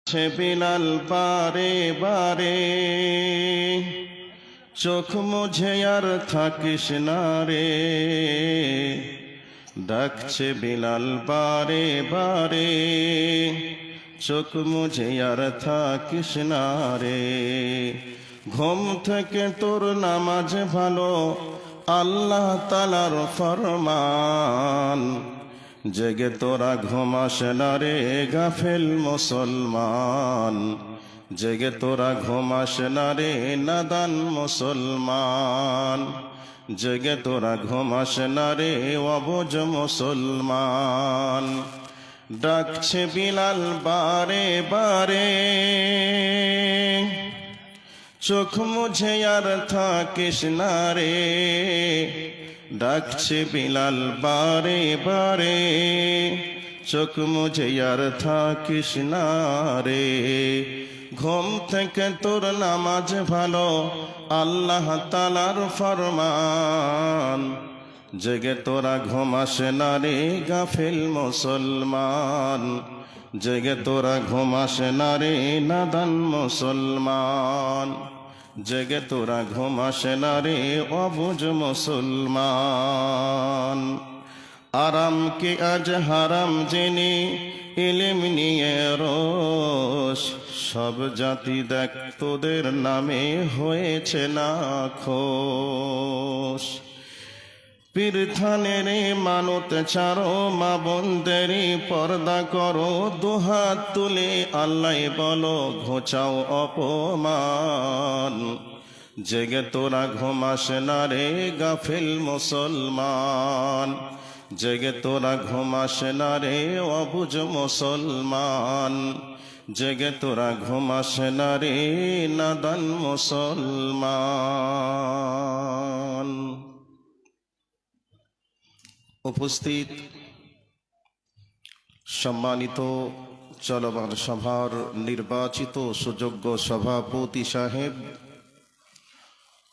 সে বিলাল বারে বারে, চোখ মুঝে আর থাকিস না রে। ডাকছে বিলাল বারে বারে, চোখ মুঝে আর থাকিস না রে। ঘুম থেকে তোর নামাজ ভালো, আল্লাহ তাআলার ফরমান। জেগে তোরা ঘুমাস না রে গাফেল মুসলমান। জেগে তোরা ঘুমাস না রে নাদান মুসলমান। জেগে তোরা ঘুমাস না রে অবুঝ মুসলমান। ডাকছে বিলাল বারে বারে, চোখ মুঝে আর থাকিস না রে। ডাকছে বিলাল বারে বারে, চোখ মুঝে আর থাকিস না রে। ঘুম থেকে তোর নামাজ ভালো, আল্লাহ তাআলার ফরমান। জেগে তোরা ঘুমাস না রে গাফিল মুসলমান। জেগে তোরা ঘুমাস না রে নাদান মুসলমান। জেগে তোরা ঘুমাস না রে অবুঝ মুসলমান। আরাম কি আজ হারাম জেনে ইলম নিয়ে রোশ, সব জাতি দেখ তোদের নামে হয়েছে না খোশ। পীরথানের মানত ছাড়ো, মা বোনদেরই পর্দা করো। দুহাত তুলে আল্লাহ বলো, ঘোচাও অপমান। জেগে তোরা ঘুমাস না রে গাফিল মুসলমান। জেগে তোরা ঘুমাস না রে অবুঝ মুসলমান। জেগে তোরা ঘুমাস না রে নাদান মুসলমান। উপস্থিত সম্মানিত চলমান সভার নির্বাচিত সুযোগ্য সভাপতি সাহেব,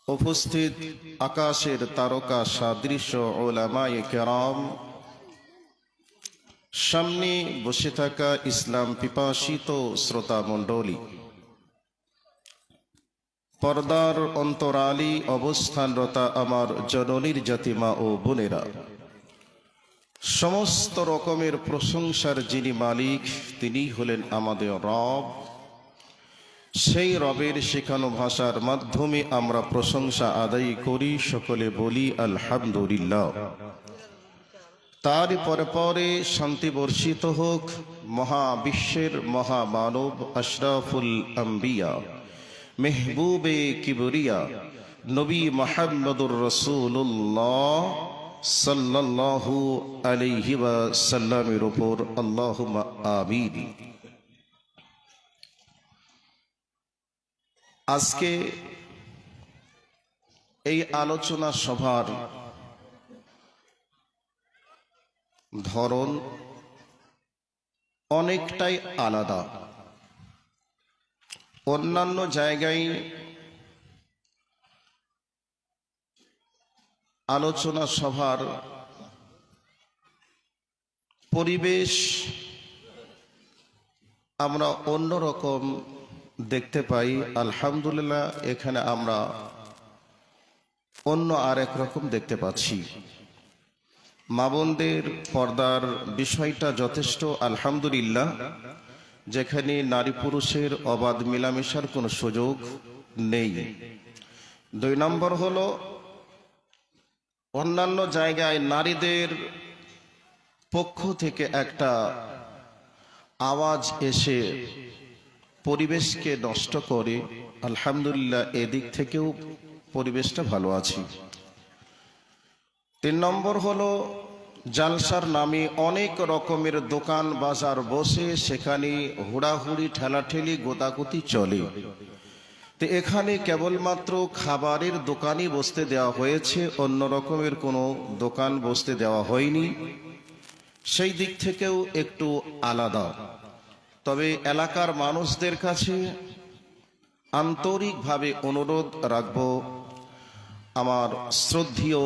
উপস্থিত আকাশের তারকা সাদৃশ্য উলামায়ে কেরাম, সামনে বসে থাকা ইসলাম পিপাসিত শ্রোতা মণ্ডলী, পর্দার অন্তরালী অবস্থানরতা আমার জননীর জাতিমা ও বোনেরা, সমস্ত রকমের প্রশংসার যিনি মালিক তিনি হলেন আমাদের রব। সেই রবের শেখানো ভাষার মাধ্যমে আমরা প্রশংসা আদায় করি, সকলে বলি আলহামদুলিল্লাহ। তার পরে পরে শান্তি বর্ষিত হোক মহাবিশ্বের মহামানব আশরাফুল আম্বিয়া, মেহবুবে কিবরিয়া নবী মুহাম্মদুর রাসূলুল্লাহ সাল্লাল্লাহু আলাইহি ওয়াসাল্লামের উপর আল্লাহুম্মা আমিন। আজকে এই আলোচনা সভার ধরন অনেকটাই আলাদা। অন্যান্য জায়গায় আলোচনা সভার পরিবেশ আমরা অন্যরকম দেখতে পাই। আলহামদুলিল্লাহ, এখানে আমরা অন্য আরেক রকম দেখতে পাচ্ছি। মা বোনদের পর্দার বিষয়টা যথেষ্ট আলহামদুলিল্লাহ, যেখানে নারী পুরুষের অবাধ মেলামেশার কোনো সুযোগ নেই। 2 নম্বর হলো, অন্যান্য জায়গায় নারীদের পক্ষ থেকে একটা আওয়াজ এসে পরিবেশকে নষ্ট করে। আলহামদুলিল্লাহ, এদিক থেকেও পরিবেশটা ভালো আছে। 3 নম্বর হলো, জালসার নামে অনেক রকমের দোকান বাজার বসে, সেখানে হুড়াহুড়ি ঠেলাঠেলি গোদাগুতি চলে। তো এখানে কেবলমাত্র খাবারের দোকানই বসতে দেওয়া হয়েছে, অন্য রকমের কোনো দোকান বসতে দেওয়া হয়নি। সেই দিক থেকেও একটু আলাদা। তবে এলাকার মানুষদের কাছে আন্তরিকভাবে অনুরোধ রাখব, আমার শ্রদ্ধেয়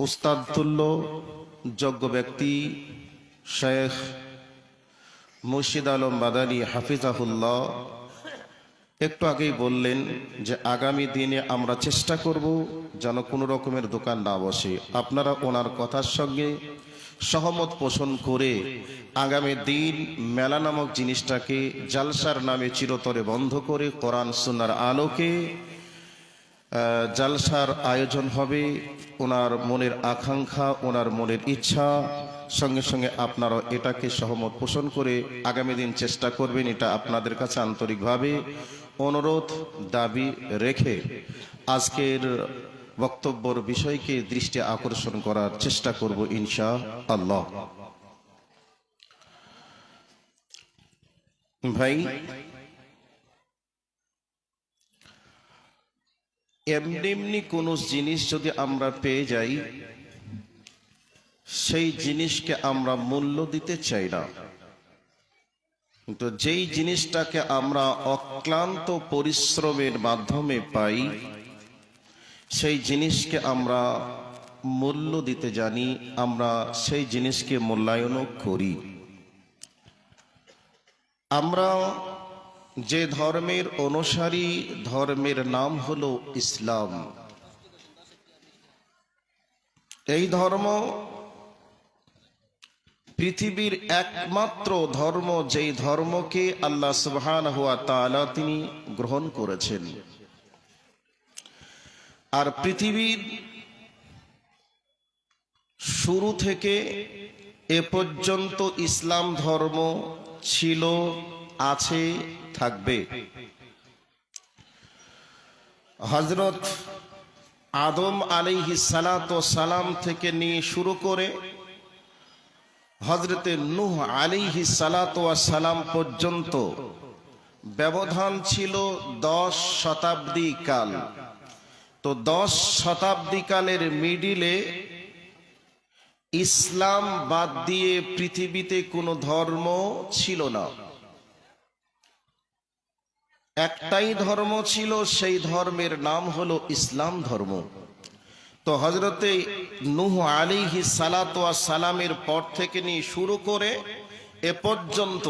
উস্তাদ তুল্য যোগ্য ব্যক্তি শেখ মুর্শিদ আলম মাদানী হাফিজাহুল্লাহ একটু আগেই বললেন যে আগামী দিনে আমরা চেষ্টা করব যেন কোনো রকমের দোকান না বসে। আপনারা ওনার কথার সঙ্গে সহমত পোষণ করে আগামী দিন মেলা নামক জিনিসটাকে জালসার নামে চিরতরে বন্ধ করে কোরআন সুন্নাহর আলোকে জালসার আয়োজন হবে। ওনার মনের আকাঙ্ক্ষা, ওনার মনের ইচ্ছা, সঙ্গে সঙ্গে আপনারা এটাকে সহমত পোষণ করে আগামী দিন চেষ্টা করবেন। এটা আপনাদের কাছে আন্তরিকভাবে অনুরোধ দাবি রেখে আজকের বক্তব্যের বিষয়কে দৃষ্টি আকর্ষণ করার চেষ্টা করব ইনশাআল্লাহ। ভাই, এমনি এমনি কোনো জিনিস যদি আমরা পেয়ে যাই, সেই জিনিসকে আমরা মূল্য দিতে চাই না, কিন্তু যেই জিনিসটাকে আমরা অক্লান্ত পরিশ্রমের মাধ্যমে পাই, সেই জিনিসকে আমরা মূল্য দিতে জানি, আমরা সেই জিনিসকে মূল্যায়নও করি। আমরা যে ধর্মের অনুসারী, ধর্মের নাম হলো ইসলাম। এই ধর্ম পৃথিবীর একমাত্র ধর্ম, যেই ধর্মকে আল্লাহ সুবহানাহু ওয়া তাআলা তিনি গ্রহণ করেছেন। আর পৃথিবীর শুরু থেকে এ পর্যন্ত ইসলাম ধর্ম ছিল, আছে, থাকবে। হযরত আদম আলাইহিস সালাতু ওয়াস সালাম থেকে নিয়ে শুরু করে হযরতে নূহ আলাইহিস সালাতু ওয়াস সালাম পর্যন্ত ব্যবধান ছিল 10 শতাব্দী কাল। তো 10 শতাব্দী কালের মিডিলে ইসলাম বাদ দিয়ে পৃথিবীতে কোনো ধর্ম ছিল না। একটাই ধর্ম ছিল, সেই ধর্মের নাম হলো ইসলাম ধর্ম। তো হযরতে নূহ আলাইহিস সালাতু ওয়াস সালামের পর থেকে নিয়ে শুরু করে এ পর্যন্ত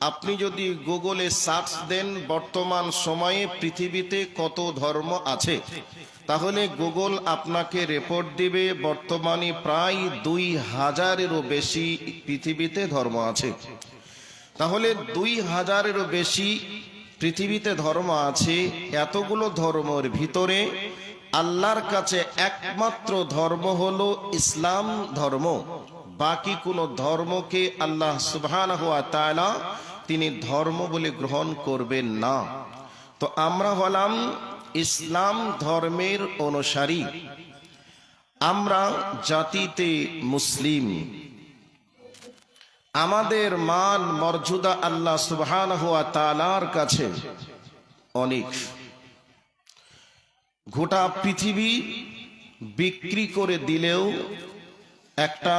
আপনি যদি গুগলে সার্চ দেন বর্তমান সময়ে পৃথিবীতে কত ধর্ম আছে, তাহলে গুগল আপনাকে রিপোর্ট দিবে বর্তমানে প্রায় 2000-এরও বেশি পৃথিবীতে ধর্ম আছে। তাহলে 2000-এরও বেশি পৃথিবীতে ধর্ম আছে। এতগুলো ধর্মের ভিতরে আল্লাহর কাছে একমাত্র ধর্ম হলো ইসলাম ধর্ম। বাকি কোনো ধর্মকে আল্লাহ সুবহানাহু ওয়া তাআলা তিনি ধর্ম বলে গ্রহণ করবেন না। তো আমরা হলাম ইসলাম ধর্মের অনুসারী, আমরা জাতিতে মুসলিম। আমাদের মান মর্যাদা আল্লাহ সুবহানাহু ওয়া তাআলার কাছে অনেক। গোটা পৃথিবী বিক্রি করে দিলেও একটা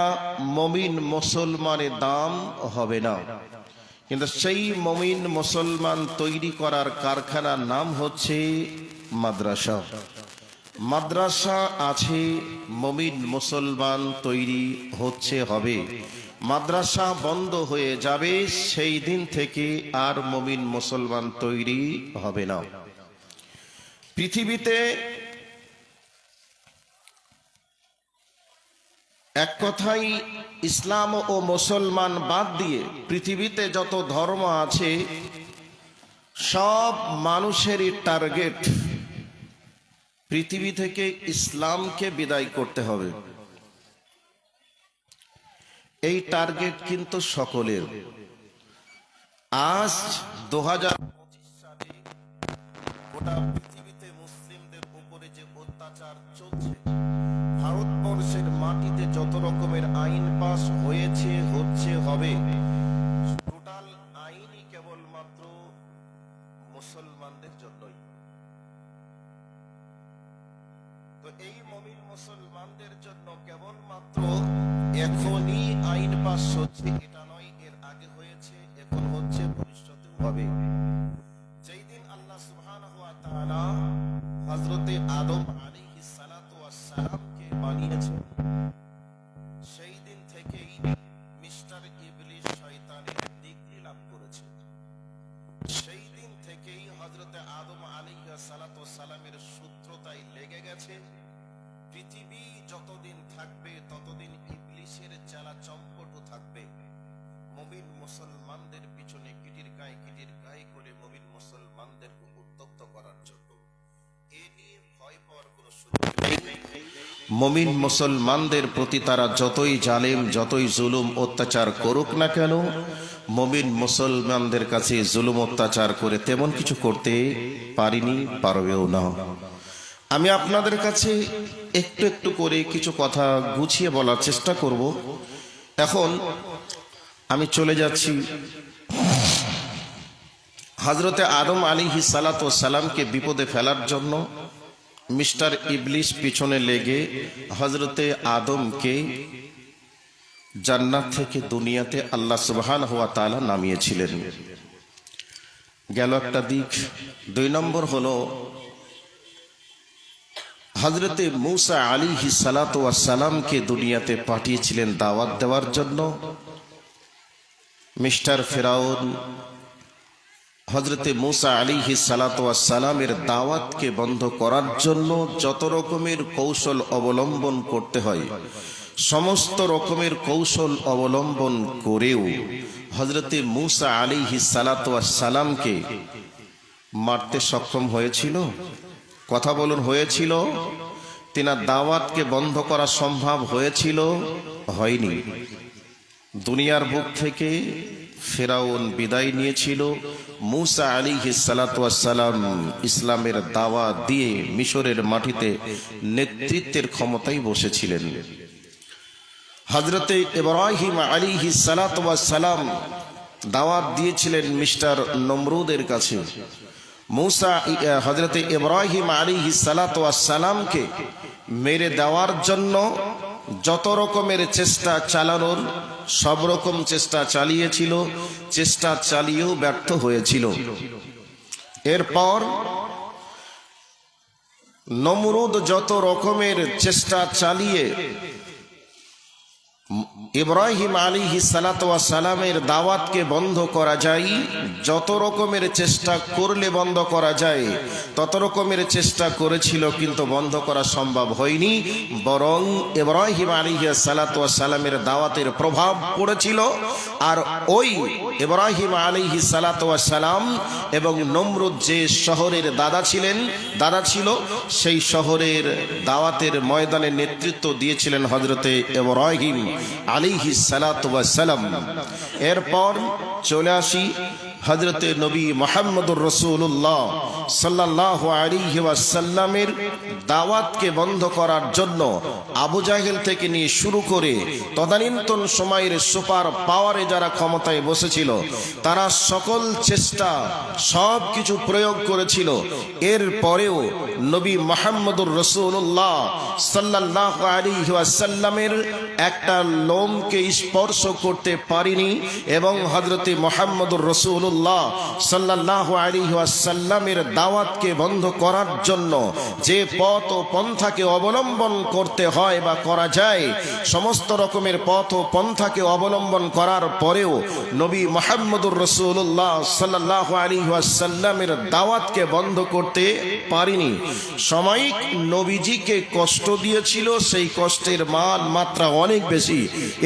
মুমিন মুসলমানের দাম হবে না। কিন্তু সেই মুমিন মুসলমান তৈরি করার কারখানার নাম হচ্ছে মাদ্রাসা। মাদ্রাসা আছে, মুমিন মুসলমান তৈরি হচ্ছে, হবে। মাদ্রাসা বন্ধ হয়ে যাবে, সেই দিন থেকে আর মুমিন মুসলমান তৈরি হবে না। পৃথিবীতে এক কথাই ইসলাম ও মুসলমান বাদ দিয়ে পৃথিবীতে যত ধর্ম আছে সব মানুষেরই টার্গেট পৃথিবী থেকে ইসলামকে বিদায় করতে হবে। এই টার্গেট কিন্তু সকলের। আজ 2025 সালে গোটা পৃথিবীতে মুসলিমদের উপরে যে অত্যাচার চলছে, ভারতবর্ষের মাটিতে যত রকমের আইন পাস হয়েছে, হচ্ছে, হবে, টোটাল আইনই কেবলমাত্র মুসলমানদের জন্যই। তো এই মুমিন মুসলমানদের জন্য কেবলমাত্র এখনই আইন পাস হচ্ছে, এটা নয়, এর আগে হয়েছে, এখন হচ্ছে, ভবিষ্যতেও হবে। যেই দিন আল্লাহ সুবহানাহু ওয়া তাআলা হযরতে আদম আলাইহিস সালাতু ওয়াস সালামকে বানিয়েছেন, সেই দিন থেকেই মিস্টার ইবলিস শয়তানের ডিগ্রি হযরতে আদম আলাইহিস সালাতু ওয়াস সালামের সূত্রতাই লেগে গেছে। পৃথিবী যতদিন থাকবে ততদিন ইবলিসের চালা চম্পটও থাকবে। মুমিন মুসলমানদের পিছনে কিটির গায়ে করে মুমিন মুসলমানদেরকে উত্তপ্ত করার জন্য এ নিয়ে ভয় পাওয়ার কোনো সুযোগ নেই। মুমিন মুসলমানদের প্রতি তারা যতই জালেম যতই জুলুম অত্যাচার করুক না কেন, মুমিন মুসলমানদের কাছে জুলুম অত্যাচার করে তেমন কিছু করতে পারিনি, পারবেও না। আমি আপনাদের কাছে একটু একটু করে কিছু কথা গুছিয়ে বলার চেষ্টা করব। এখন আমি চলে যাচ্ছি হযরতে আদম আলাইহিস সালাতু ওয়াস সালামকে বিপদে ফেলার জন্য মিস্টার ইবলিস পিছনে লেগে হযরতে আদমকে জান্নাত থেকে দুনিয়াতে আল্লাহ সুবহানাহু ওয়া তাআলা নামিয়েছিলেন। গেল একটা দিক। 2 নম্বর হলো হযরতে মূসা আলাইহিস সালাতু ওয়াস সালামকে দুনিয়াতে পাঠিয়েছিলেন দাওয়াত দেওয়ার জন্য। মিস্টার ফেরাউন হযরতে মূসা আলাইহিস সালাতু ওয়াস সালামের দাওয়াতকে বন্ধ করার জন্য যত রকমের কৌশল অবলম্বন করতে হয় সমস্ত রকমের কৌশল অবলম্বন করেও হযরতে মূসা আলাইহিস সালাতু ওয়াস সালামকে মারতে সক্ষম হয়েছিল? কথা বলুন, হয়েছিল? তিনার দাওয়াতকে বন্ধ করা সম্ভব হয়েছিল? হয়নি। দুনিয়ার বুক থেকে ফেরাউন বিদায় নিয়েছিল। মূসা আলাইহিস সালাতু ওয়াস সালাম ইসলামের দাওয়াত দিয়ে মিশরের মাটিতে নেতৃত্বের ক্ষমতায় বসেছিলেন। হযরতে ইব্রাহিম আলাইহিস সালাতু ওয়াস সালাম দাওয়াত দিয়েছিলেন মিস্টার নমরুদের কাছে। হযরতে ইব্রাহিম আলাইহিস সালাতু ওয়াস সালামকে মেরে দেওয়ার জন্য যত রকমের চেষ্টা চালানোর সব রকম চেষ্টা চালিয়েছিল, চেষ্টা চালিয়েও ব্যর্থ হয়েছিল। এরপর নমরুদ যত রকমের চেষ্টা চালিয়ে ইব্রাহিম আলাইহিস সালাতু ওয়াস সালামের দাওয়াতকে বন্ধ করা যায়, যত রকমের চেষ্টা করলে বন্ধ করা যায় তত রকমের চেষ্টা করেছিল, কিন্তু বন্ধ করা সম্ভব হয়নি। বরং ইব্রাহিম আলাইহিস সালাতু ওয়াস সালামের দাওয়াতের প্রভাব পড়েছিল। আর ওই ইব্রাহিম আলাইহিস সালাতু ওয়াস সালাম এবং নমরুদ যে শহরের দাদা ছিল সেই শহরের দাওয়াতের ময়দানে নেতৃত্ব দিয়েছিলেন হযরতে ইব্রাহিম আলাইহিস সালাতু ওয়াস সালাম। এরপর চলে আসি হযরতে নবী মুহাম্মদুর রাসূলুল্লাহ সাল্লাল্লাহু আলাইহি ওয়াসাল্লামের দাওয়াতকে বন্ধ করার জন্য আবু জাহেল থেকে নিয়ে শুরু করে তদানীন্তন সময়ের সুপার পাওয়ারে যারা ক্ষমতায় বসেছিল তারা সকল চেষ্টা সব কিছু প্রয়োগ করেছিল। এর পরেও নবী মুহাম্মদুর রাসূলুল্লাহ সাল্লাল্লাহু আলাইহি ওয়াসাল্লামের একটা লোমকে স্পর্শ করতে পারিনি এবং হযরতে মুহাম্মদুর রাসূলুল্লাহ সাল্লাল্লাহু আলাইহি ওয়াসাল্লামের দাওয়াতকে বন্ধ করার জন্য যে পথ ও পন্থাকে অবলম্বন করতে হয় বা করা যায় সমস্ত রকমের পথ ও পন্থাকে অবলম্বন করার পরেও নবী মুহাম্মদুর রাসূলুল্লাহ সাল্লাল্লাহু আলাইহি ওয়াসাল্লামের দাওয়াতকে বন্ধ করতে পারিনি। সাময়িক নবীজিকে কষ্ট দিয়েছিল, সেই কষ্টের মান মাত্রা অনেক বেশি।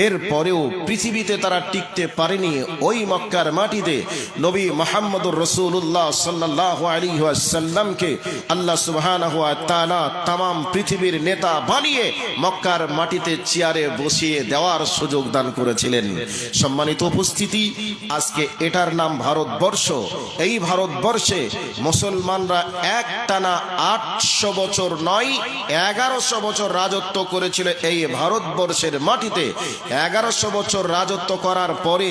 এর পরেও পৃথিবীতে তারা টিকতে পারেনি। ওই মক্কার মাটিতে নবী মুহাম্মদুর রাসূলুল্লাহ সাল্লাল্লাহু আলাইহি ওয়াসাল্লামকে আল্লাহ সুবহানাহু ওয়া তাআলা तमाम পৃথিবীর নেতা বানিয়ে মক্কার মাটিতে চেয়ারে বসিয়ে দেওয়ার সুযোগ দান করেছিলেন। সম্মানিত উপস্থিতি, আজকে এটার নাম ভারতবর্ষ। এই ভারতবর্ষে মুসলমানরা একটানা 800 বছর নয় 1100 বছর রাজত্ব করেছিল। এই ভারতবর্ষের মাটিতে 1100 বছর রাজত্ব করার পরে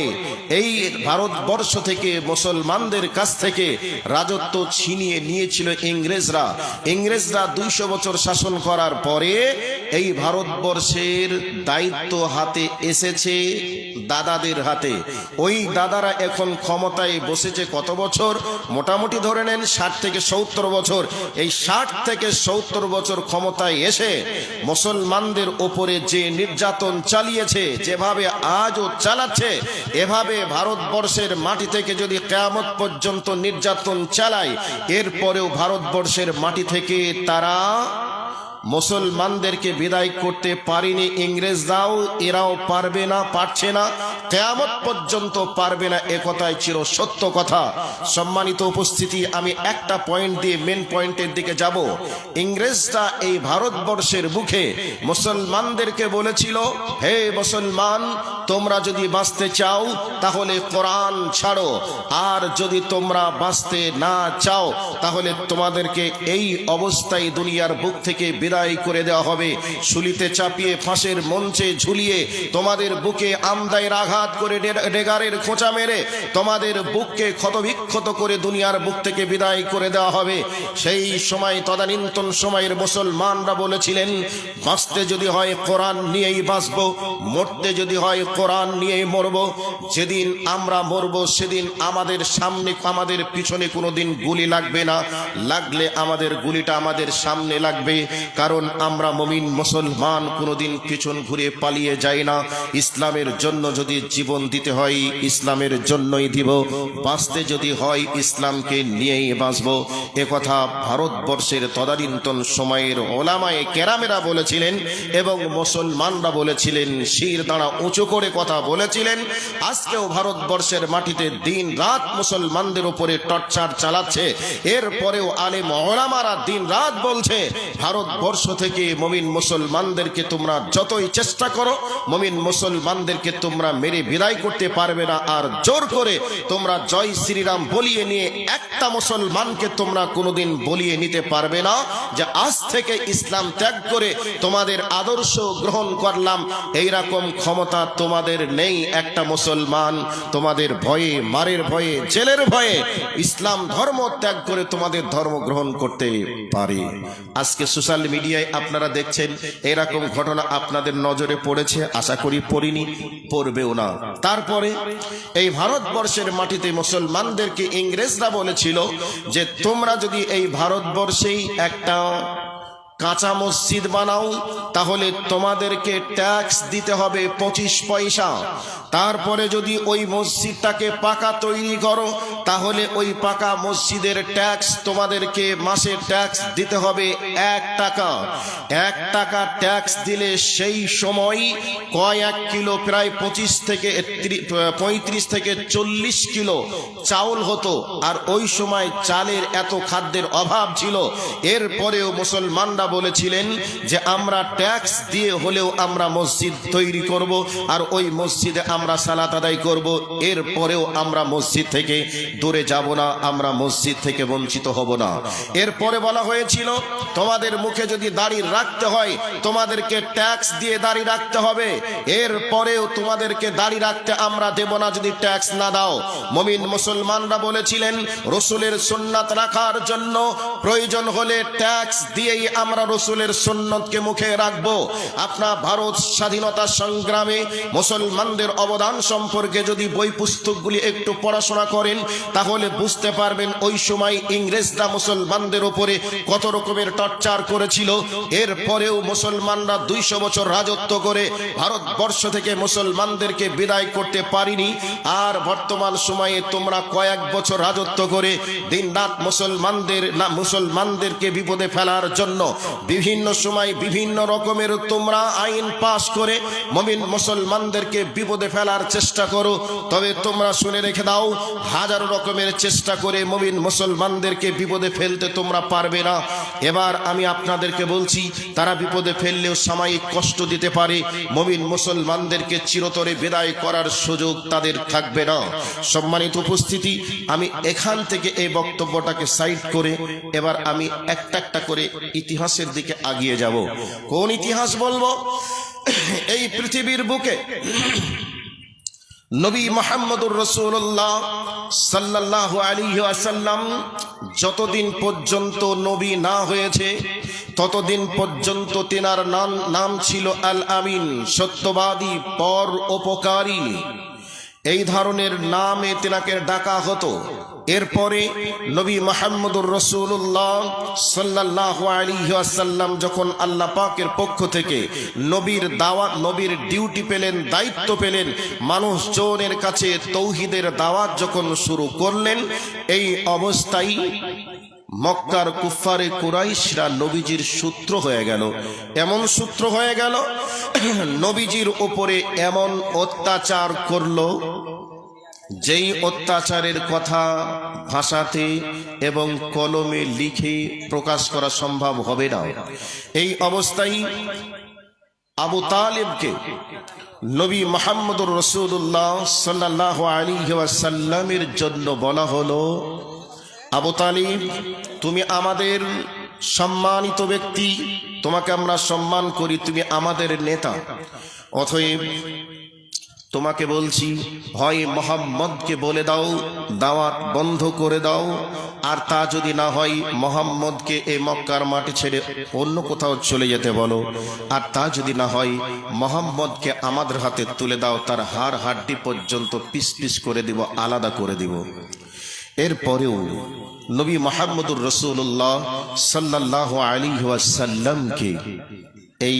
এই ভারতবর্ষ থেকে মুসলমানদের কাছ থেকে রাজত্ব ছিনিয়ে নিয়েছিল ইংরেজরা। 200 বছর শাসন করার পরে এই ভারতবর্ষের দায়িত্ব হাতে এসেছে দাদাদের হাতে। ওই দাদারা এখন ক্ষমতায় বসেছে কত বছর? মোটামুটি ধরে নেন 60 থেকে 70 বছর। এই 60 থেকে 70 বছর ক্ষমতায় এসে মুসলমানদের উপরে যে নির্যাতন চালিয়েছে, যেভাবে আজও চালাচ্ছে, এভাবে ভারতবর্ষের মাটি থেকে যদি কিয়ামত পর্যন্ত নির্যাতন চালায়, এরপরেও ভারতবর্ষের মাটি থেকে তারা মুসলমানদেরকে বিদায় করতে পারেনি ইংরেজরাও, এরাও পারবে না, পারছে না, কিয়ামত পর্যন্ত পারবে না, একথাই চির সত্য কথা। সম্মানিত উপস্থিতি, আমি একটা পয়েন্ট দিয়ে মেন পয়েন্টের দিকে যাব। ইংরেজরা এই ভারতবর্ষের বুকে মুসলমানদেরকে বলেছিল, হে মুসলমান, তোমরা যদি বাঁচতে চাও তাহলে কোরআন ছাড়ো, আর যদি তোমরা বাঁচতে না চাও তাহলে তোমাদেরকে এই অবস্থায় দুনিয়ার বুক থেকে বিদায় করে দেওয়া হবে। শুলিতে চাপিয়ে ফাঁসের মঞ্চে ঝুলিয়ে তোমাদের বুকে আমদাইয়ের আঘাত করে ডেগারের খোঁচা মেরে তোমাদের বুককে ক্ষতবিক্ষত করে দুনিয়ার বুক থেকে বিদায় করে দেওয়া হবে। সেই সময় তদানীন্তন সময়ের মুসলমানরা বলেছিলেন, বাঁচতে যদি হয় কোরআন নিয়েই বাঁচবো, মরতে যদি হয় কোরআন নিয়েই মরবো। যেদিন আমরা মরবো সেদিন আমাদের সামনে, আমাদের পিছনে কোনোদিন গুলি লাগবে না, লাগলে আমাদের গুলিটা আমাদের সামনে লাগবে, কারণ আমরা মুমিন মুসলমান কোনোদিন পিছন ঘুরে পালিয়ে যাই না। ইসলামের জন্য যদি জীবন দিতে হয় ইসলামের জন্যই দিব, বাঁচতে যদি হয় ইসলামকে নিয়েই বাঁচবো। একথা ভারতবর্ষের তদানীন্তন সময়ের ওলামায়ে কেরামেরা বলেছিলেন এবং মুসলমানরা বলেছিলেন, শির দাঁড়া উঁচু করে কথা বলেছিলেন। আজকেও ভারতবর্ষের মাটিতে দিন রাত মুসলমানদের উপরে টর্চার চালাচ্ছে, এরপরেও আলেম ওলামারা দিন রাত বলছে, ভারতবর্ষ থেকে মুমিন মুসলমানদেরকে তোমরা যতই চেষ্টা করো, মুমিন মুসলমানদেরকে তোমরা মেরে বিদায় করতে পারবে না, আর জোর করে তোমরা জয় শ্রীরাম বলিয়ে নিয়ে একটা মুসলমানকে তোমরা কোনোদিন বলিয়ে নিতে পারবে না যে আজ থেকে ইসলাম ত্যাগ করে তোমাদের আদর্শ গ্রহণ করলাম। এইরকম ক্ষমতা তোমাদের নেই। একটা মুসলমান তোমাদের ভয়ে, মারের ভয়ে, জেলের ভয়ে ইসলাম ধর্ম ত্যাগ করে তোমাদের ধর্ম গ্রহণ করতে পারে। আজকে সোশ্যাল মিডিয়ায় আপনারা দেখছেন এরকম ঘটনা আপনাদের নজরে পড়েছে, আশা করি পড়িনি, পড়বেও না। তারপরে এই ভারতবর্ষের মাটিতে মুসলমানদেরকে ইংরেজরা বলেছিল যে তোমরা যদি এই ভারতবর্ষেই একটা কাঁচা মসজিদ বানাও তাহলে তোমাদেরকে ট্যাক্স দিতে হবে 25 পয়সা। তারপরে যদি ওই মসজিদটাকে পাকা তৈরি করো তাহলে ওই পাকা মসজিদের ট্যাক্স তোমাদেরকে মাসে ট্যাক্স দিতে হবে 1 টাকা। 1 টাকা ট্যাক্স দিলে সেই সময় কয়েক কিলো, প্রায় 35 থেকে 40 কিলো চাউল হতো, আর ওই সময় চালের এত খাদ্যের অভাব ছিল। এরপরেও মুসলমানরা বলেছিলেন যে আমরা ট্যাক্স দিয়ে হলেও আমরা মসজিদ তৈরি করব, আর ওই মসজিদে আমরা সালাত আদায় করব। এরপরেও আমরা মসজিদ থেকে দূরে যাব না, আমরা মসজিদ থেকে বঞ্চিত হব না। এরপরে বলা হয়েছিল তোমাদের মুখে যদি দাড়ি রাখতে হয় তোমাদেরকে ট্যাক্স দিয়ে দাড়ি রাখতে হবে, এরপরেও তোমাদেরকে দাড়ি রাখতে আমরা দেব না যদি ট্যাক্স না দাও। মুমিন মুসলমানরা বলেছিলেন রাসূলের সুন্নাত রাখার জন্য প্রয়োজন হলে ট্যাক্স দিয়েই আমরা রাসূলের সুন্নতকে মুখে রাখবো। আপনার ভারত স্বাধীনতা সংগ্রামে মুসলমানদের অবদান সম্পর্কে যদি বই পুস্তকগুলি একটু পড়াশোনা করেন তাহলে বুঝতে পারবেন ওই সময় ইংরেজরা মুসলমানদের উপরে কত রকমের টর্চার করেছিল। এরপরেও মুসলমানরা 200 বছর রাজত্ব করে ভারতবর্ষ থেকে মুসলমানদেরকে বিদায় করতে পারিনি। আর বর্তমান সময়ে তোমরা কয়েক বছর রাজত্ব করে দিনরাত মুসলমানদেরকে বিপদে ফেলার জন্য বিভিন্ন সময় বিভিন্ন রকমের তোমরা আইন পাশ করে মুমিন মুসলমানদেরকে বিপদে ফেলার চেষ্টা করো। তবে তোমরা শুনে রেখে দাও, হাজারো রকমের চেষ্টা করে মুমিন মুসলমানদেরকে বিপদে ফেলতে তোমরা পারবে না। এবার আমি আপনাদেরকে বলছি, তারা বিপদে ফেললেও সাময়িক কষ্ট দিতে পারে, মুমিন মুসলমানদেরকে চিরতরে বিদায় করার সুযোগ তাদের থাকবে না। সম্মানিত উপস্থিতি, আমি এখান থেকে এই বক্তব্যটাকে সাইড করে এবার আমি একটা একটা করে ইতিহাসের দিকে আগিয়ে যাব। কোন ইতিহাস বলবো? এই পৃথিবীর বুকে নবী মুহাম্মদুর রাসূলুল্লাহ সাল্লাল্লাহু আলাইহি ওয়াসাল্লাম যতদিন পর্যন্ত নবী না হয়েছে ততদিন পর্যন্ত তিনার নাম ছিল আল আমিন, সত্যবাদী, পর উপকারী। এই ধরনের নামে তিনাকে ডাকা হতো। এরপরে নবী মুহাম্মদুর রাসূলুল্লাহ সাল্লাল্লাহু আলাইহি ওয়াসাল্লাম যখন আল্লাহ পাকের পক্ষ থেকে নবীর দাওয়াত, নবীর ডিউটি পেলেন, দায়িত্ব পেলেন, মানুষজনের কাছে তৌহিদের দাওয়াত যখন শুরু করলেন, এই অবস্থায় মক্কার কুফারে কুরাইশরা নবীজির সূত্র হয়ে গেল। এমন সূত্র হয়ে গেল, নবীজির উপরে এমন অত্যাচার করলো, যেই অত্যাচারের কথা ভাষাতে এবং কলমে লিখে প্রকাশ করা সম্ভব হবে না। এই অবস্থায় আবু তালিবকে নবী মুহাম্মদুর রাসূলুল্লাহ সাল্লাল্লাহু আলাইহি ওয়াসাল্লামের জন্য বলা হলো, আবু তালিব, তুমি আমাদের সম্মানিত ব্যক্তি, তোমাকে আমরা সম্মান করি, তুমি আমাদের নেতা, অতএব তোমাকে বলছি, হয় মুহাম্মদকে বলে দাও দাওয়াত বন্ধ করে দাও, আর তা যদি না হয় মুহাম্মদকে এই মক্কার মাটি ছেড়ে অন্য কোথাও চলে যেতে বলো, আর তা যদি না হয় মুহাম্মদকে আমাদের হাতে তুলে দাও, তার হাড় হাড্ডি পর্যন্ত পিস পিস করে দিব, আলাদা করে দিব। এরপরেও নবী মুহাম্মদুর রাসূলুল্লাহ সাল্লাল্লাহু আলাইহি ওয়াসাল্লামকে এই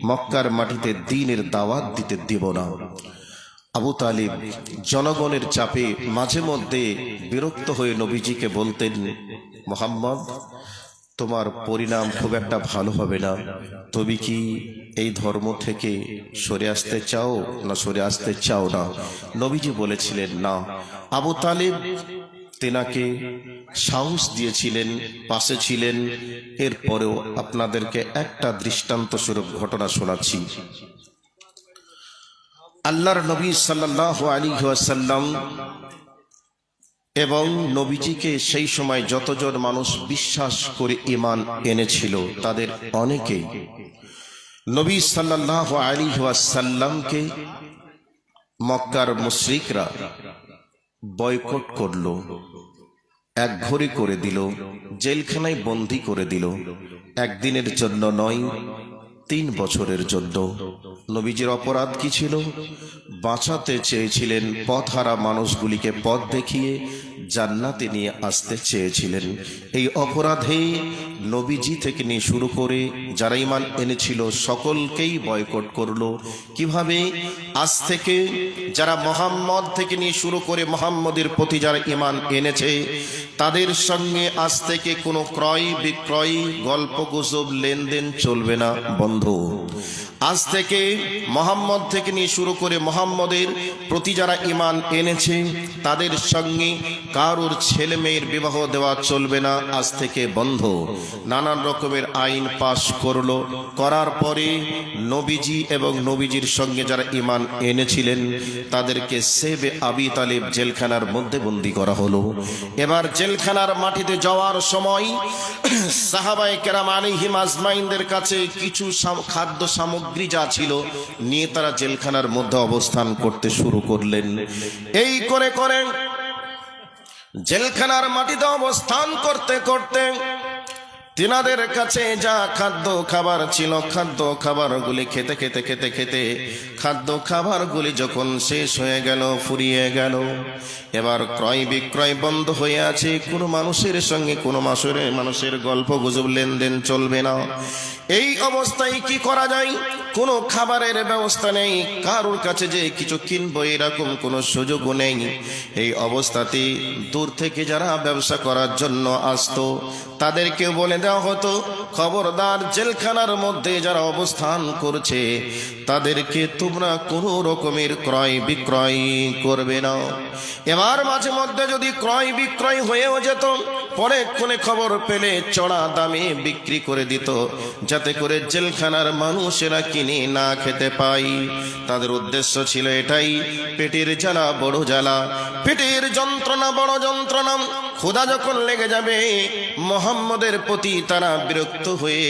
মক্কার মাটিতে দ্বীনের দাওয়াত দিতে দিব না। আবু তালিব জনগণের চাপে মাঝে মধ্যে বিরক্ত হয়ে নবীজিকে বলতেন, মুহাম্মদ, তোমার পরিণাম খুব একটা ভালো হবে না, তুমি কি এই ধর্ম থেকে সরে আসতে চাও না সরে আসতে চাও না? নবীজি বলেছিলেন না। আবু তালিব তেনাকে সাহস দিয়েছিলেন, পাশে ছিলেন। এরপরেও আপনাদেরকে একটা দৃষ্টান্ত স্বরূপ ঘটনা শোনাচ্ছি। আল্লাহর নবী সাল্লাল্লাহু আলাইহি ওয়াসাল্লাম এবং নবীজিকে সেই সময় যতজন মানুষ বিশ্বাস করে ঈমান এনেছিল, তাদের অনেকেই নবী সাল্লাল্লাহু আলাইহি ওয়াসাল্লামকে মক্কার মুশরিকরা বয়কট করলো, একঘরে করে দিল, জেলখানায় বন্দী করে দিল। একদিনের জন্য নয়, 3 বছরের জন্য। নবীজির অপরাধ কি ছিল? বাঁচাতে চেয়েছিলেন পথহারা মানুষগুলিকে, পথ দেখিয়ে জান্নাতে নিয়ে আসতে চেয়েছিলেন। এই অপরাধে নবীজি থেকে নিয়ে শুরু করে যারা ঈমান এনেছিল সকলকেই বয়কট করলো। কিভাবে? আজ থেকে যারা মুহাম্মদ থেকে নিয়ে শুরু করে মুহাম্মদের প্রতি যারা ঈমান এনেছে, তাদের সঙ্গে আজ থেকে কোনো ক্রয় বিক্রয়, গল্প গুজব, লেনদেন চলবে না, বন্ধ। আজ থেকে মুহাম্মদ থেকে নিয়ে শুরু করে মুহাম্মদের প্রতি যারা ঈমান এনেছে, তাদের সঙ্গে কারোর ছেলে মেয়ের বিবাহ দেওয়া চলবে না, আজ থেকে বন্ধ। নানান রকমের আইন পাশ করলো। করার পরে নবীজি এবং নবীজির সঙ্গে যারা ঈমান এনেছিলেন তাদেরকে সেবে আবি তালিব জেলখানার মধ্যে বন্দী করা হলো। এবার জেলখানার মাটিতে যাওয়ার সময় সাহাবায়ে কেরাম আলাইহিম আজমাইনদের কাছে কিছু খাদ্য সামগ্রী যা ছিল নিয়ে তারা জেলখানার মধ্যে অবস্থান করতে শুরু করলেন। এই করে করে জেলখানার মাটিতে অবস্থান করতে করতে তিনাদের কাছে যা খাদ্য খাবার ছিল, খাদ্য খাবারগুলি খেতে খেতে খেতে খেতে খাদ্য খাবারগুলি যখন শেষ হয়ে গেল, ফুরিয়ে গেল, এবার ক্রয় বিক্রয় বন্ধ হয়ে আছে। কোনো মানুষের সঙ্গে কোনো মানুষের গল্প গুজব, লেনদেন চলবে না। এই অবস্থায় কি করা যায়? কোনো খাবারের ব্যবস্থা নেই, কারোর কাছে যে কিছু কিনবো এরকম কোনো সুযোগও নেই। এই অবস্থাতে দূর থেকে যারা ব্যবসা করার জন্য আসতো তাদেরকে বলে দেওয়া হতো, খবরদার, জেলখানার মধ্যে যারা অবস্থান করছে তাদেরকে তোমরা কোনো রকমের ক্রয় বিক্রয় করবে না। এবার মাঝে মধ্যে যদি ক্রয় বিক্রয় হয়েও যেত, পরে কোনে খবর পেলে চড়া দামে বিক্রি করে দিত, যাতে করে জেলখানার মানুষেরা কিনে না খেতে পায়। তাদের উদ্দেশ্য ছিল এটাই, পেটের জ্বালা বড় জ্বালা, পেটের যন্ত্রণা বড় যন্ত্রণা। ক্ষুধা যখন লেগে যাবে, মুহাম্মদের প্রতি তারা বিরক্ত হয়ে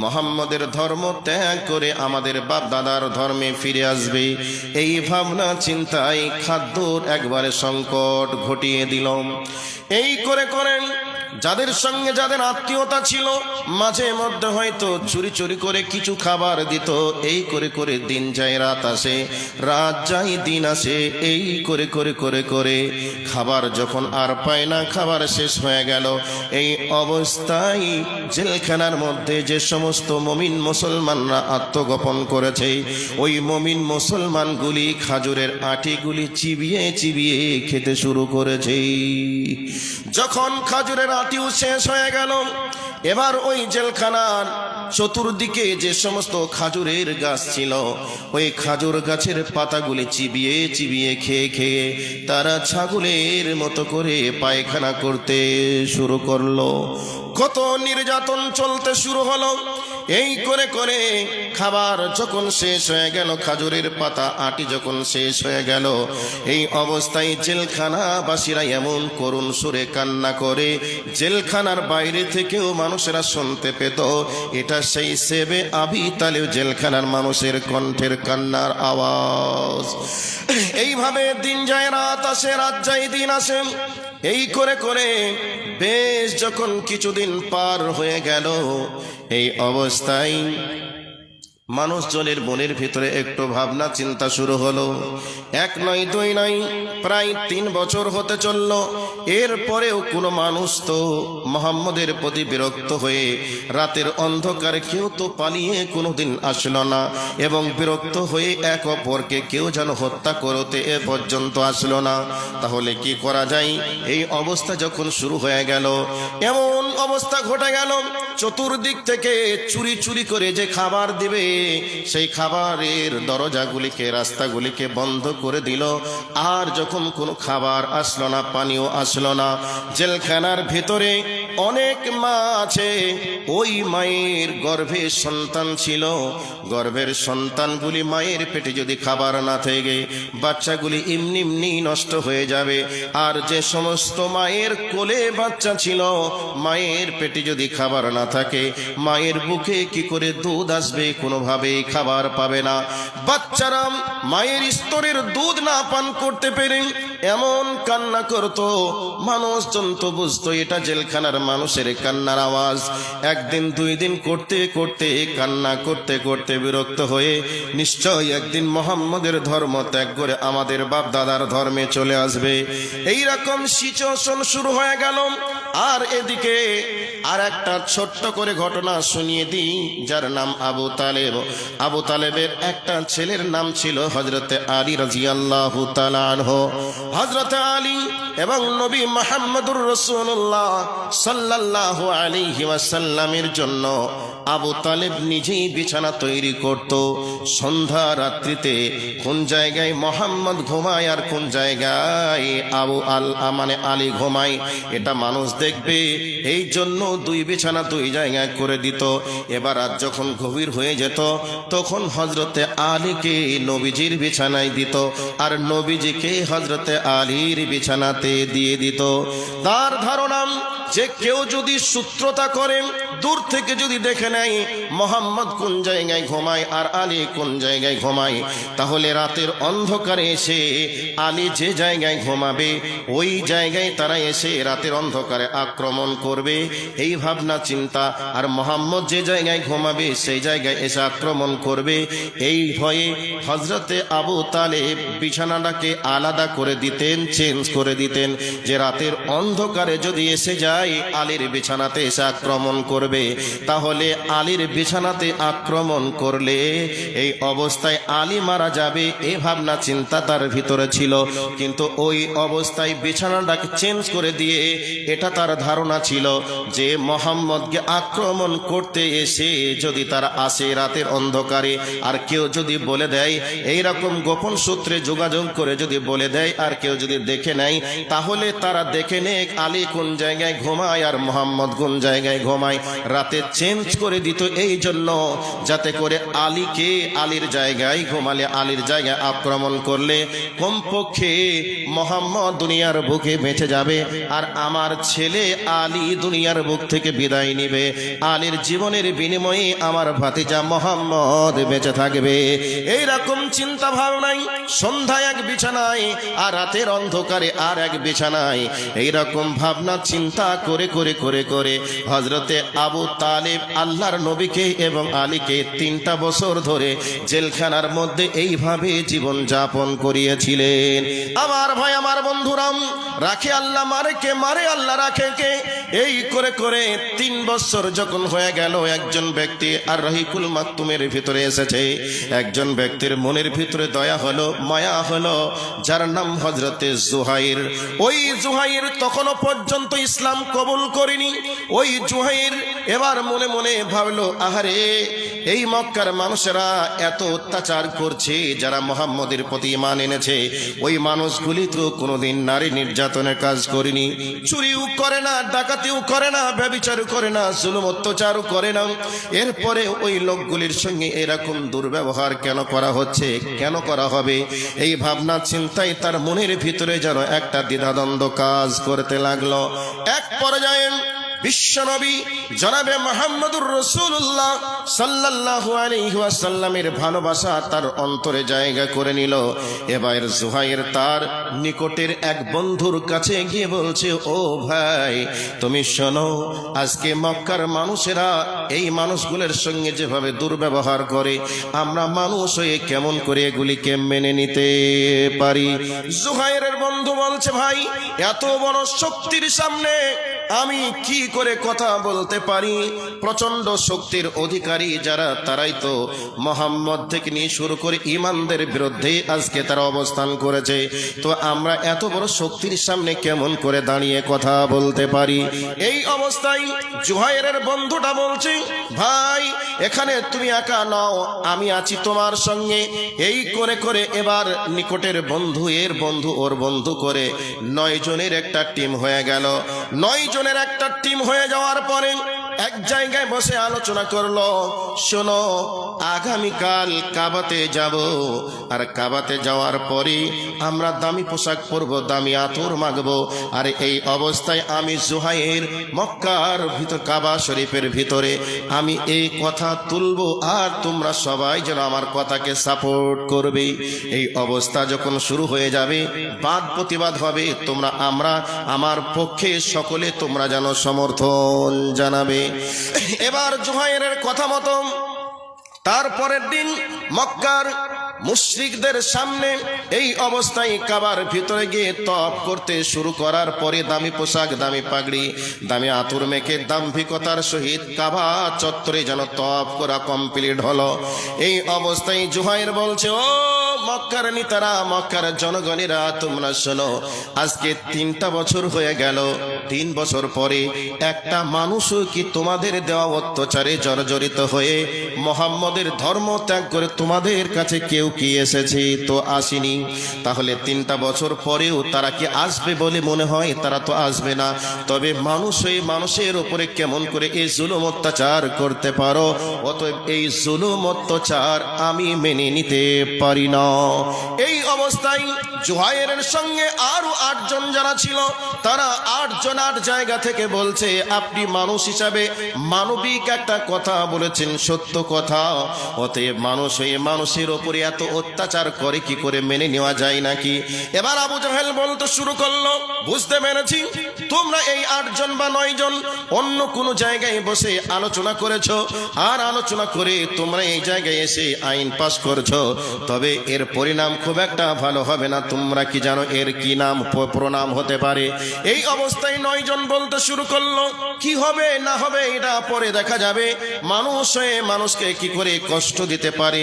মুহাম্মদের ধর্ম ত্যাগ করে আমাদের বাপ দাদার ধর্মে ফিরে আসবে। এই ভাবনা চিন্তায় খাদ্যর একবারে সংকট ঘটিয়ে দিল। এই করে করে যাদের সঙ্গে যাদের আত্মীয়তা ছিল মাঝে মধ্যে হয়তো চুরি চুরি করে কিছু খাবার দিত। এই করে করে দিন যায় রাত আসে, রাত যায় দিন আসে, এই করে করে করে করে খাবার যখন আর পায় না, খাবার শেষ হয়ে গেল। এই অবস্থায় জেলখানার মধ্যে যে সমস্ত মুমিন মুসলমানরা আত্মগোপন করেছে, ওই মুমিন মুসলমানগুলি খাজুরের আটিগুলি চিবিয়ে চিবিয়ে খেতে শুরু করেছে। যখন খাজুরের আটিও শেষ হয়ে গেল, এবার ওই জেলখানার চতুর্দিকে যে সমস্ত খাজুরের গাছ ছিল, ওই খাজুর গাছের পাতাগুলি চিবিয়ে চিবিয়ে খেয়ে খেয়ে তারা ছাগলের মতো করে পায়খানা করতে শুরু করলো। কত নির্যাতন চলতে শুরু হলো। এই করে করে খাবার যখন শেষ হয়ে গেল, খাজুরের পাতা আটি যখন শেষ হয়ে গেল, এই অবস্থায় জেলখানাবাসীরা এমন করুণ সুরে কান্না করে, জেলখানার বাইরে থেকেও মানুষেরা শুনতে পেত। এটা সেই সেবে আবি তালেব জেলখানার মানুষের কণ্ঠের কান্নার আওয়াজ। এইভাবে দিন যায় রাত আসে, রাত যায় দিন আসে। এই করে করে বেশ যখন কিছুদিন পার হয়ে গেল, এই অবস্থায় মানুষজনের মনের ভিতরে একটু ভাবনা চিন্তা শুরু হলো। এক নয় দুই নয়, প্রায় 3 বছর হতে চলল। এরপরেও কোনো মানুষ তো মুহাম্মদের প্রতি বিরক্ত হয়ে রাতের অন্ধকারে কেউ তো পালিয়ে কোনোদিন আসলো না, এবং বিরক্ত হয়ে এক অপরকে কেউ যেন হত্যা করতে এ পর্যন্ত আসলো না। তাহলে কি করা যায়? এই অবস্থা যখন শুরু হয়ে গেল, এমন অবস্থা ঘটে গেল, চতুর্দিক থেকে চুরি চুরি করে যে খাবার দিবে, সেই খাবারের দরজাগুলিকে রাস্তাগুলিকে বন্ধ করে দিল। আর যখন কোনো খাবার আসলো না, পানিও আসলো না, জেলখানার ভিতরে অনেক মা আছে, ওই মায়ের গর্ভে সন্তান ছিল, গর্ভের সন্তানগুলি মায়ের পেটে যদি খাবার না থাকে, বাচ্চাগুলি এমনি এমনি নষ্ট হয়ে যাবে। আর যে সমস্ত মায়ের কোলে বাচ্চা ছিল, মায়ের পেটে যদি খাবার না থাকে, মায়ের বুকে কি করে দুধ আসবে? কোনোভাবেই খাবার পাবে না। বাচ্চারা মায়ের স্তরের দুধ না পান করতে পেরে এমন কান্না করত, মানুষজন তো বুঝতো এটা জেলখানার মানুষের কান্নার আওয়াজ। একদিন দুই দিন করতে করতে কান্না করতে করতে বিরক্ত হয়ে নিশ্চয় একদিন মুহাম্মদের ধর্ম ত্যাগ করে আমাদের বাপ দাদার ধর্মে চলে আসবে। এই রকম সিচুয়েশন শুরু হয়ে গেল। আর এদিকে আর একটা ছোট্ট করে ঘটনা শুনিয়ে দিই, যার নাম আবু তালেব। আবু তালেবের একটা ছেলের নাম ছিল হযরতে আলী রাদিয়াল্লাহু তাআলা আনহু। হযরতে আলী এবং নবী মুহাম্মদুর রাসূলুল্লাহ সাল্লাল্লাহু আলাইহি ওয়াসাল্লামের জন্য আবু তালেব নিজেই বিছানা তৈরি করত। সন্ধ্যা রাত্রিতে কোন জায়গায় মোহাম্মদ ঘুমায় আর কোন জায়গায় আলী ঘুমায়, এটা মানুষ দেখবে, এই জন্য দুই বিছানা দুই জায়গায় করে দিত। এবার রাত যখন গভীর হয়ে যেত, তখন হযরতে আলীকে নবীজির বিছানায় দিত, আর নবীজিকে হযরতে আলীর বিছানাতে দিয়ে দিত। তার ধারণা যে কেউ যদি সূত্রতা করে, দূর থেকে যদি দেখে নেয় মোহাম্মদ কোন জায়গায় ঘুমায় আর আলী কোন জায়গায় ঘুমায়, তাহলে রাতের অন্ধকারে এসে আলী যে জায়গায় ঘুমাবে ওই জায়গায় তারা এসে রাতের অন্ধকারে আক্রমণ করবে, এই ভাবনা চিন্তা। আর মোহাম্মদ যে জায়গায় ঘুমাবে সেই জায়গায় এসে আক্রমণ করবে, এই ভয়ে হযরতে আবু তালেব বিছানাটাকে আলাদা করে দিতেন, চেঞ্জ করে দিতেন, যে রাতের অন্ধকারে যদি এসে যায় আলীর বিছানাতে এসে আক্রমণ করবে, তাহলে আলীর বিছানাতে আক্রমণ করলে এই অবস্থায় আলী মারা যাবে, এই ভাবনা চিন্তা তার ভিতরে ছিল। কিন্তু ওই অবস্থায় বিছানাটাকে চেঞ্জ করে দিয়ে এটা তার ধারণা ছিল যে মোহাম্মদকে আক্রমণ করতে এসে যদি তারা আসে রাতের অন্ধকারে, আর কেউ যদি বলে দেয়, এই রকম গোপন সূত্রে যোগাযোগ করে যদি বলে দেয় আর কেউ যদি দেখে নেয়, তাহলে তারা দেখে নেক আলী কোন জায়গায় ঘুমায় আর মোহাম্মদ কোন জায়গায় ঘুমায়, রাতে চেঞ্জ করে দিত, এই জন্য যাতে করে আলীকে আলীর জায়গায় ঘুমালে আলীর জায়গায় আক্রমণ করলে কমপক্ষে মোহাম্মদ দুনিয়ার বুকে বেঁচে যাবে, আর আমার ছেলে আলী দুনিয়ার বুক থেকে বিদায় নিবে, আলীর জীবনের বিনিময়ে আমার ভাতিজা মোহাম্মদ বেঁচে থাকবে। এই রকম চিন্তা ভাবনায় সন্ধ্যায় এক বিছানায় আর রাতের অন্ধকারে আর এক বিছানায়, এই রকম ভাবনা চিন্তা করে করে করে করে হযরতে আবু তালিব আল্লাহর নবীকে এবং আলীকে 3টা বছর ধরে জেলখানার মধ্যে এইভাবে জীবন যাপন করিয়েছিলেন। আমার ভাই, আমার বন্ধুরাম, রাখে আল্লাহ, মারে কে? মারে আল্লাহ, রাখে কে? এই করে করে 3 বছর যখন হয়ে গেল, একজন ব্যক্তি আর রহিকুল মাকতুমের ভিতরে এসেছে। একজন ব্যক্তির মনের ভিতরে দয়া হলো, মায়া হলো, যার নাম হযরতে জুহাইর। ওই জুহাইর তখনও পর্যন্ত ইসলাম কবুল করেনি। ওই জুহাইর এবার মনে মনে ভাবলো, আহারে, এই মক্কার মানুষেরা এত অত্যাচার করছে, যারা মুহাম্মদের প্রতি ঈমান এনেছে, ওই মানুষগুলি তো কোনোদিন নারী নির্যাতনের কাজ করেনি, চুরিও করে না, ডাকাতিও করে না, ব্যভিচারও করে না, জুলুম অত্যাচারও করে না। এরপরে ওই লোকগুলির সঙ্গে এরকম দুর্ব্যবহার কেন করা হচ্ছে, কেন করা হবে? এই ভাবনা চিন্তায় তার মনের ভিতরে যেন একটা দ্বিধাদ্বন্দ্ব কাজ করতে লাগলো। এক পর্যায়ে বিশ্বনবী জনাবে মুহাম্মদুর রাসূলুল্লাহ সাল্লাল্লাহু আলাইহি ওয়াসাল্লামের ভালোবাসা তার অন্তরে জায়গা করে নিল। এবার জুহাইর তার নিকটের এক বন্ধুর কাছে গিয়ে বলছে, ও ভাই, তুমি শোনো, আজকে মক্কার মানুষেরা এই মানুষগুলোর সঙ্গে যেভাবে দুর্ব্যবহার করে, আমরা মানুষ হয়ে কেমন করে এগুলিকে মেনে নিতে পারি? জুহাইরের বন্ধু বলছে, ভাই, এত বড় শক্তির সামনে আমি কি করে কথা বলতে পারি? প্রচন্ড শক্তির অধিকারী যারা, তারাই তো মুহাম্মদ থেকে নিয়ে শুরু করে ঈমানদের বিরুদ্ধে আজকে তারা অবস্থান করেছে। তো আমরা এত বড় শক্তির সামনে কেমন করে দাঁড়িয়ে কথা বলতে পারি? এই অবস্থায় জুহাইরের বন্ধুটা বলছে, ভাই, এখানে তুমি একা নও, আমি আছি তোমার সঙ্গে। এই করে করে এবার নিকটের বন্ধু এর বন্ধু ওর বন্ধু করে 9 জনের একটা টিম হয়ে গেল। 9 জনের একটা টিম হয়ে যাওয়ার পরে এক জায়গায় বসে আলোচনা করলো, শোনো, আগামীকাল কাবাতে যাব, আর কাবাতে যাওয়ার পরে আমরা দামি পোশাক পরবো, দামি আতর মাখবো, আর এই অবস্থায় আমি জুহাইর মক্কার ভিতর কাবা শরীফের ভিতরে আমি এই কথা তুলবো, আর তোমরা সবাই যেন আমার কথাকে সাপোর্ট করবে। এই অবস্থা যখন শুরু হয়ে যাবে, বাদ প্রতিবাদ হবে, তোমরা আমরা আমার পক্ষে সকলে তোমরা যেন সমর্থন জানাবে। এবার জুহাইরের কথা মতো তারপরের দিন মক্কার মুশরিকদের সামনে এই অবস্থায় কাবার ভিতরে গিয়ে তপ করতে শুরু করার পরে দামি পোশাক, দামি পাগড়ি, দামি আতর মেখে দাম্ভিকতার সহিত কাবা চত্বরে যেন তপ করা কমপ্লিট হলো। এই অবস্থায় জুহাইর বলছে, ও মক্কার নেতারা, মক্কার জনগণেরা, তোমরা শোনো, আজকে 3টা বছর হয়ে গেল। 3 বছর পরে একটা মানুষও কি তোমাদের দেওয়া অত্যাচারে জর্জরিত হয়ে মুহাম্মদের ধর্ম ত্যাগ করে তোমাদের কাছে কেউ কি এসেছে? তো আসেনি। তাহলে 3টা বছর পরেও তারা কি আসবে বলে মনে হয়? তারা তো আসবে না। তবে মানুষ হয়ে মানুষের উপরে কেমন করে এই জুলুম অত্যাচার করতে পারো? অতএব এই জুলুম অত্যাচার আমি মেনে নিতে পারি না। এই অবস্থায় জুহাইরের সঙ্গে আরো 8 জন যারা ছিল, তারা 8 জন 8 জায়গা থেকে বলছে, আপনি মানুষ হিসাবে মানবিক একটা কথা বলেছেন, সত্য কথা। অতএব মানুষ হয়ে মানুষের উপরে এত অত্যাচার করে কি করে মেনে নেওয়া যায় নাকি? এবার আবু জাহেল বলতে শুরু করলো, বুঝতে পেরেছি, তোমরা এই 8 জন বা 9 জন অন্য কোনো জায়গায় বসে আলোচনা করেছো, আর আলোচনা করে তোমরা এই জায়গায় এসে আইন পাস করছো। তবে এর পরিণাম খুব একটা ভালো হবে না। তোমরা কি জানো এর কি নাম প্রণাম হতে পারে? এই অবস্থায় 9 জন বলতে শুরু করলো, কি হবে না হবে এটা পরে দেখা যাবে। মানুষ হয়ে মানুষকে কি করে কষ্ট দিতে পারে?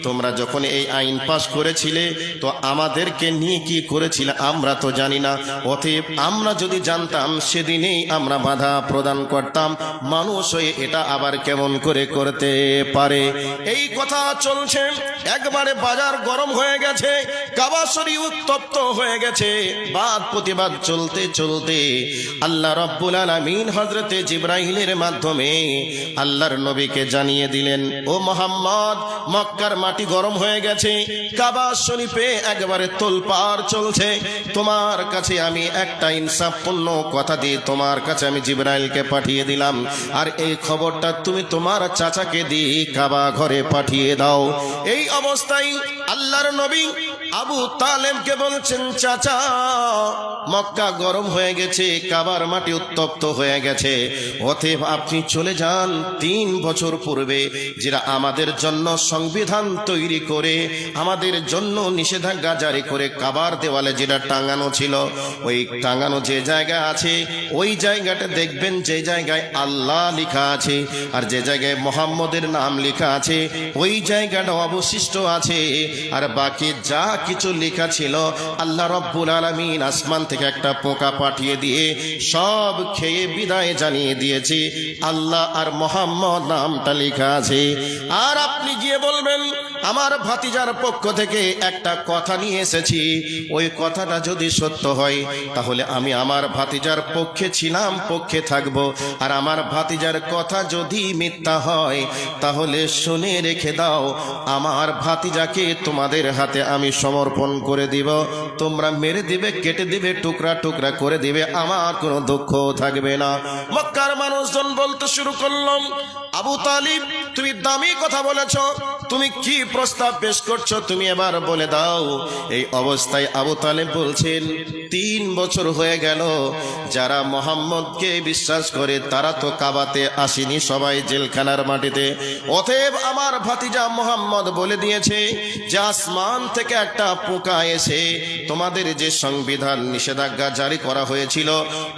তোমরা যখন এই আইন পাস করেছিলে, তো আমাদেরকে নিয়ে কি করেছিলে আমরা তো জানি না। অতএব আমরা যদি জানতাম, সেদিনেই আমরা বাধা প্রদান করতাম। মানুষ হয়ে এটা আবার কেমন করে করতে পারে? এই কথা চলছে, একবারে বাজার গরম হয়ে গেছে, কাবা শরীফ উত্তপ্ত হয়ে গেছে। বাদ প্রতিবাদ চলতে চলতে আল্লাহ রাব্বুল আলামিন হযরতে জিবরাইলের মাধ্যমে আল্লাহর নবীকে জানিয়ে দিলেন, ও মুহাম্মদ, মক্কার মাটি গরম হয়ে গেছে, কাবা শরীফে একবারে তোলপাড় চলছে। তোমার কাছে আমি একটা ইনসাফপূর্ণ কথা দিয়ে তোমার কাছে আমি জিবরাইলকে পাঠিয়ে দিলাম, আর এই খবরটা তুমি তোমার চাচাকে দিয়ে কাবা ঘরে পাঠিয়ে দাও। এই অবস্থায় আল্লাহর নবী আবু তালেবকে বলছেন, চাচা, মক্কা গরম হয়ে গেছে, কাবার মাটি উত্তপ্ত হয়ে গেছে, অতএব আপনি চলে যান 3 বছর পূর্বে যারা আমাদের জন্য সংবিধান তৈরি করে আমাদের জন্য নিষেধাজ্ঞা জারি করে কাবার দেওয়ালে যেটা টাঙানো ছিল, ওই টাঙানো যে জায়গা আছে ওই জায়গাটা দেখবেন যে জায়গায় আল্লাহ লেখা আছে আর যে জায়গায় মোহাম্মদের নাম লেখা আছে ওই জায়গাটা অবশিষ্ট আছে। আর বাকি যা কিছু লেখা ছিল আল্লাহ রাব্বুল আলামিন আসমান থেকে একটা পোকা পাঠিয়ে দিয়ে সব খেয়ে বিদায় জানিয়ে দিয়েছে আল্লাহ আর মোহাম্মদ নামটা লেখা আছে। আর আপনি গিয়ে বলবেন আমার ভাতিজার পক্ষ থেকে একটা কথা নিয়ে এসেছি, ওই কথাটা যদি সত্য হয় তাহলে আমি আমার ভাতিজার পক্ষে ছিলাম, পক্ষে থাকব। আর আমার ভাতিজার কথা যদি মিথ্যা হয় তাহলে শুনে রেখে দাও, আমার ভাতিজাকে তোমাদের হাতে আমি সমর্পণ করে দিব, তোমরা মেরে দিবে, কেটে দিবে, টুকরা টুকরা করে দিবে, আমার কোনো দুঃখ থাকবে না। মক্কার মানুষজন বলতে শুরু করলাম, আবু তালিব তুমি দামি কথা বলেছ, তুমি কি প্রস্তাব পেশ করছো তুমি এবার বলে দাও। এই অবস্থায় আবু তালিব বলছেন 3 বছর হয়ে গেল, যারা মোহাম্মদকে বিশ্বাস করে তারা তো কাবাতে আসেনি, সবাই জেলখানার মাটিতে। অতএব আমার ভাতিজা মোহাম্মদ বলে দিয়েছে যে আসমান থেকে একটা পোকা এসে তোমাদের যে সংবিধান নিষেধাজ্ঞা জারি করা হয়েছিল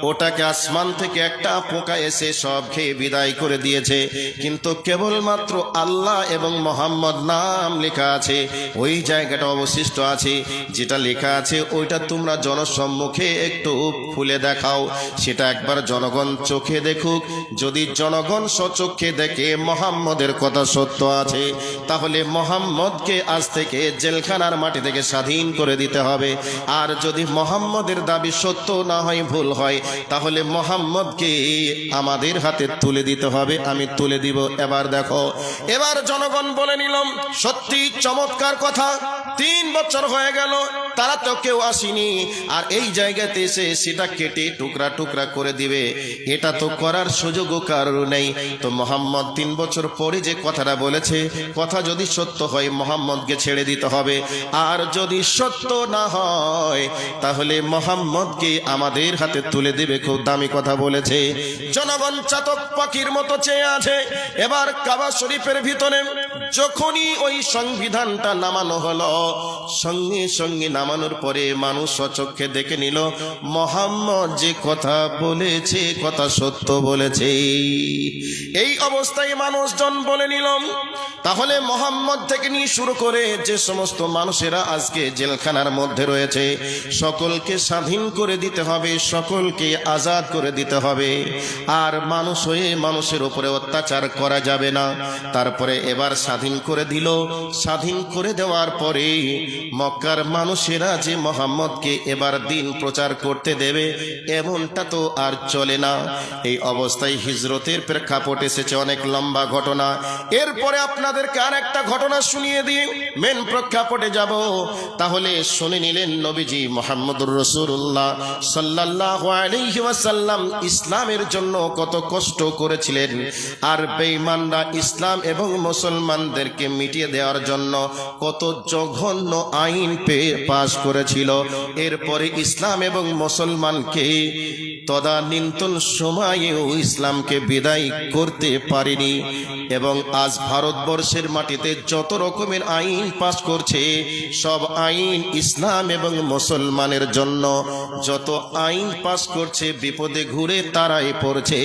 ওটাকে আসমান থেকে একটা পোকা এসে সব খেয়ে বিদায় করে দিয়েছে, কিন্তু কেবলমাত্র আল্লাহ এবং মোহাম্মদ নাম লেখা আছে ওই জায়গাটা অবশিষ্ট আছে। যেটা লেখা আছে ওইটা তোমরা জনসম্মুখে একটু খুলে দেখাও, সেটা একবার জনগণ চোখে দেখুক। যদি জনগণ সচক্ষে দেখে মোহাম্মদের কথা সত্য আছে তাহলে মোহাম্মদকে আজ থেকে জেলখানার মাটি থেকে স্বাধীন করে দিতে হবে। আর যদি মোহাম্মদের দাবি সত্য না হয়, ভুল হয়, তাহলে মোহাম্মদকে আমাদের হাতে তুলে দিতে হবে। আমি তুলে দিব। এবার দেখো, এবার জনগণ বলে নিলাম সত্যি চমৎকার কথা, 3 বছর হয়ে গেল তারা তো কেউ আসেনি, আর এই জায়গাতে এসে সেটা কেটে টুকরা টুকরা করে দিবে, এটা তো করার সুযোগও কারণ নেই। তো মোহাম্মদ 3 বছর পরে যে কথাটা বলেছে, কথা যদি সত্য হয় মোহাম্মদকে ছেড়ে দিতে হবে, আর যদি সত্য না হয় তাহলে মোহাম্মদকে আমাদের হাতে তুলে দিবে। খুব দামি কথা বলেছে। জনগণ চাতক পাখির মতো চেয়ে আছে। এবার কাবা শরীফের ভিতরে যখনই ওই সংবিধানটা নামানো হলো, সঙ্গে সঙ্গে নামানোর পরে মানুষ সচক্ষে দেখে নিল মোহাম্মদ যে কথা বলেছে কথা সত্য বলেছে। এই অবস্থায় মানুষজন বলে নিলাম তাহলে মোহাম্মদ থেকে নিয়ে শুরু করে যে সমস্ত মানুষেরা আজকে জেলখানার মধ্যে রয়েছে সকলকে স্বাধীন করে দিতে হবে, সকলকে আজাদ করে দিতে হবে, আর মানুষ হয়ে মানুষের উপরে অত্যাচার করা যাবে না। তারপরে এবার স্বাধীন করে দিল। স্বাধীন করে দেওয়ার পরে মক্কার মানুষেরা যে মোহাম্মদকে এবার দিন প্রচার করতে দেবে এমনটা তো আর চলে না। এই অবস্থায় হিজরতের প্রেক্ষাপট এসেছে, অনেক লম্বা ঘটনা। এরপরে আপনাদেরকে আর একটা ঘটনা শুনিয়ে দিয়ে মেন প্রেক্ষাপটে যাব। তাহলে শুনে নিলেন নবীজি মুহাম্মদুর রাসূলুল্লাহ সাল্লাল্লাহু আলাইহি ওয়াসাল্লাম ইসলামের জন্য কত কষ্ট করেছিলেন, আর বেঈমানরা ইসলাম এবং মুসলমানদেরকে মিটিয়ে দেওয়ার জন্য কত জঘন্য আইন পাশ করেছিল। এরপরে ইসলাম এবং মুসলমানকে তদানীন্তন সময়েও ইসলামকে বিদায় করতে পারেনি, এবং আজ ভারতবর্ষের মাটিতে যত রকমের আইন পাশ করছে সব আইন ইসলাম এবং মুসলমানের জন্য। যত আইন পাশ করছে বিপদে ঘুরে তারাই পড়ছে।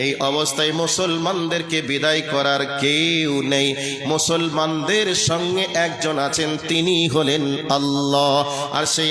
এই অবস্থায় মুসলমানদেরকে বিদায় করার কেউ নেই। মুসলমানদের সঙ্গে একজন আছেন, তিনি হলেন আল্লাহ। আর সেই